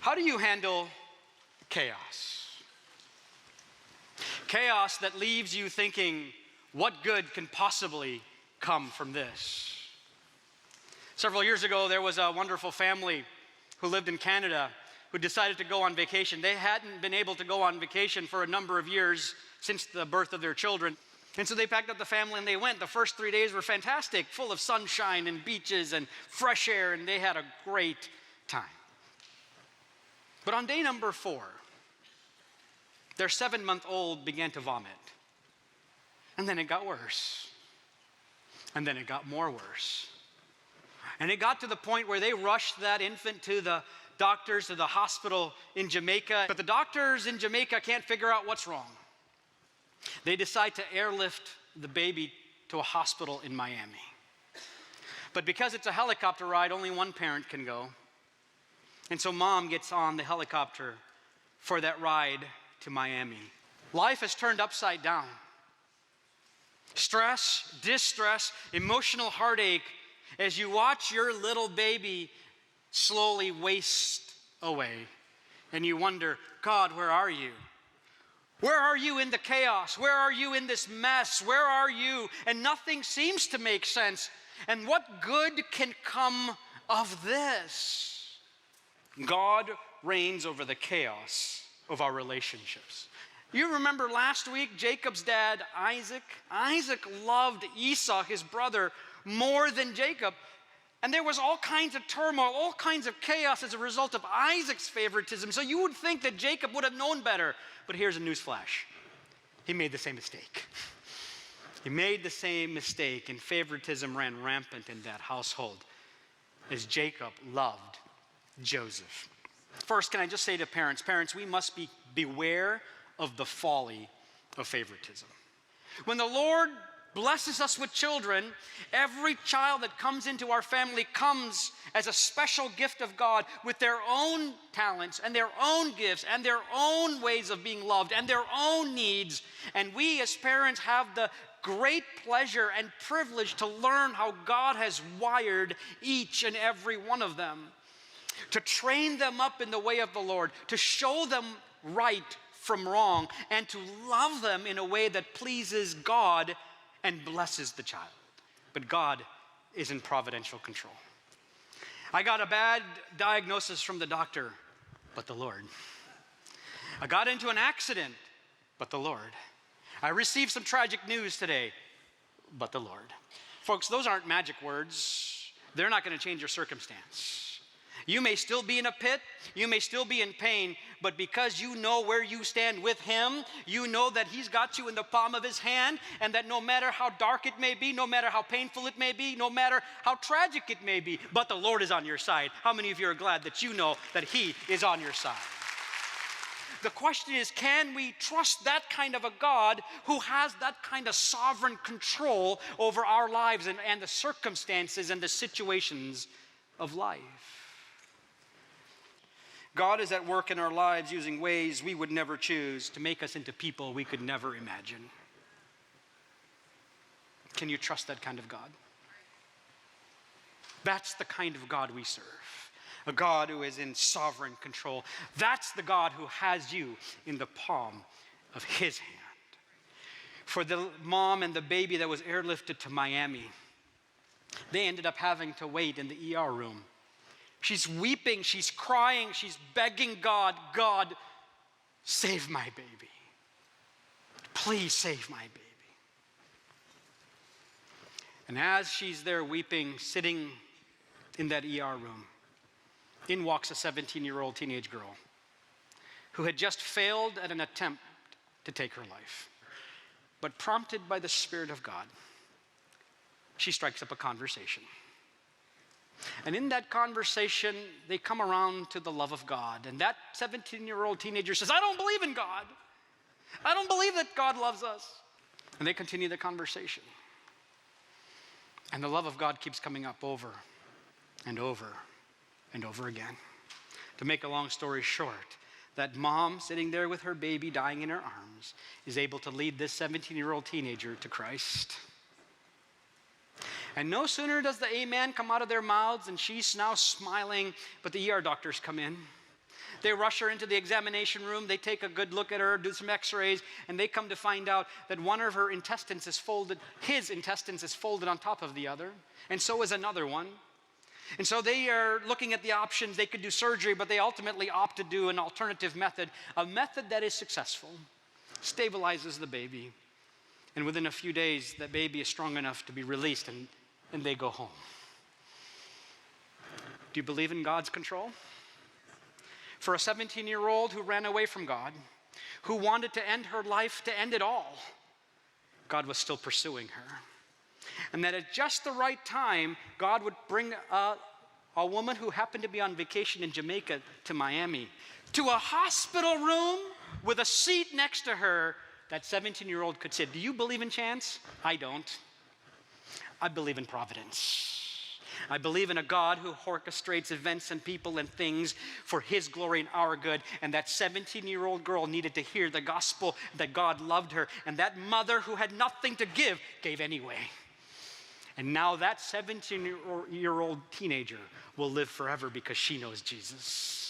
How do you handle chaos? Chaos that leaves you thinking, what good can possibly come from this? Several years ago, there was a wonderful family who lived in Canada who decided to go on vacation. They hadn't been able to go on vacation for a number of years since the birth of their children. And so they packed up the family and they went. The first 3 days were fantastic, full of sunshine and beaches and fresh air, and they had a great time. But on day number 4, their 7-month-old began to vomit. And then it got worse. And then it got more worse. And it got to the point where they rushed that infant to the doctors, to the hospital in Jamaica. But the doctors in Jamaica can't figure out what's wrong. They decide to airlift the baby to a hospital in Miami. But because it's a helicopter ride, only one parent can go. And so mom gets on the helicopter for that ride to Miami. Life is turned upside down. Stress, distress, emotional heartache as you watch your little baby slowly waste away. And you wonder, God, where are you? Where are you in the chaos? Where are you in this mess? Where are you? And nothing seems to make sense. And what good can come of this? God reigns over the chaos of our relationships. You remember last week, Jacob's dad, Isaac? Isaac loved Esau, his brother, more than Jacob. And there was all kinds of turmoil, all kinds of chaos as a result of Isaac's favoritism. So you would think that Jacob would have known better. But here's a news flash. He made the same mistake. He made the same mistake, and favoritism ran rampant in that household as Jacob loved Joseph. First, can I just say to parents, we must beware of the folly of favoritism. When the Lord blesses us with children, every child that comes into our family comes as a special gift of God with their own talents and their own gifts and their own ways of being loved and their own needs. And we as parents have the great pleasure and privilege to learn how God has wired each and every one of them, to train them up in the way of the Lord, to show them right from wrong, and to love them in a way that pleases God and blesses the child. But God is in providential control. I got a bad diagnosis from the doctor, but the Lord. I got into an accident, but the Lord. I received some tragic news today, but the Lord. Folks, those aren't magic words. They're not going to change your circumstance. You may still be in a pit, you may still be in pain, but because you know where you stand with Him, you know that He's got you in the palm of His hand, and that no matter how dark it may be, no matter how painful it may be, no matter how tragic it may be, but the Lord is on your side. How many of you are glad that you know that He is on your side? The question is, can we trust that kind of a God who has that kind of sovereign control over our lives and the circumstances and the situations of life? God is at work in our lives using ways we would never choose to make us into people we could never imagine. Can you trust that kind of God? That's the kind of God we serve. A God who is in sovereign control. That's the God who has you in the palm of His hand. For the mom and the baby that was airlifted to Miami, they ended up having to wait in the ER room. She's weeping, she's crying, she's begging God, God, save my baby. Please save my baby. And as she's there weeping, sitting in that ER room, in walks a 17-year-old teenage girl who had just failed at an attempt to take her life. But prompted by the Spirit of God, she strikes up a conversation. And in that conversation, they come around to the love of God. And that 17-year-old teenager says, I don't believe in God. I don't believe that God loves us. And they continue the conversation. And the love of God keeps coming up over and over and over again. To make a long story short, that mom sitting there with her baby dying in her arms is able to lead this 17-year-old teenager to Christ. And no sooner does the amen come out of their mouths and she's now smiling, but the ER doctors come in. They rush her into the examination room. They take a good look at her, do some x-rays, and they come to find out that one of her intestines is folded, his intestines is folded on top of the other, and so is another one. And so they are looking at the options. They could do surgery, but they ultimately opt to do an alternative method, a method that is successful, stabilizes the baby. And within a few days, that baby is strong enough to be released, and they go home. Do you believe in God's control? For a 17-year-old who ran away from God, who wanted to end her life, to end it all, God was still pursuing her. And that at just the right time, God would bring a woman who happened to be on vacation in Jamaica to Miami, to a hospital room with a seat next to her. That 17-year-old could say, do you believe in chance? I don't. I believe in providence. I believe in a God who orchestrates events and people and things for his glory and our good. And that 17-year-old girl needed to hear the gospel that God loved her. And that mother who had nothing to give, gave anyway. And now that 17-year-old teenager will live forever because she knows Jesus.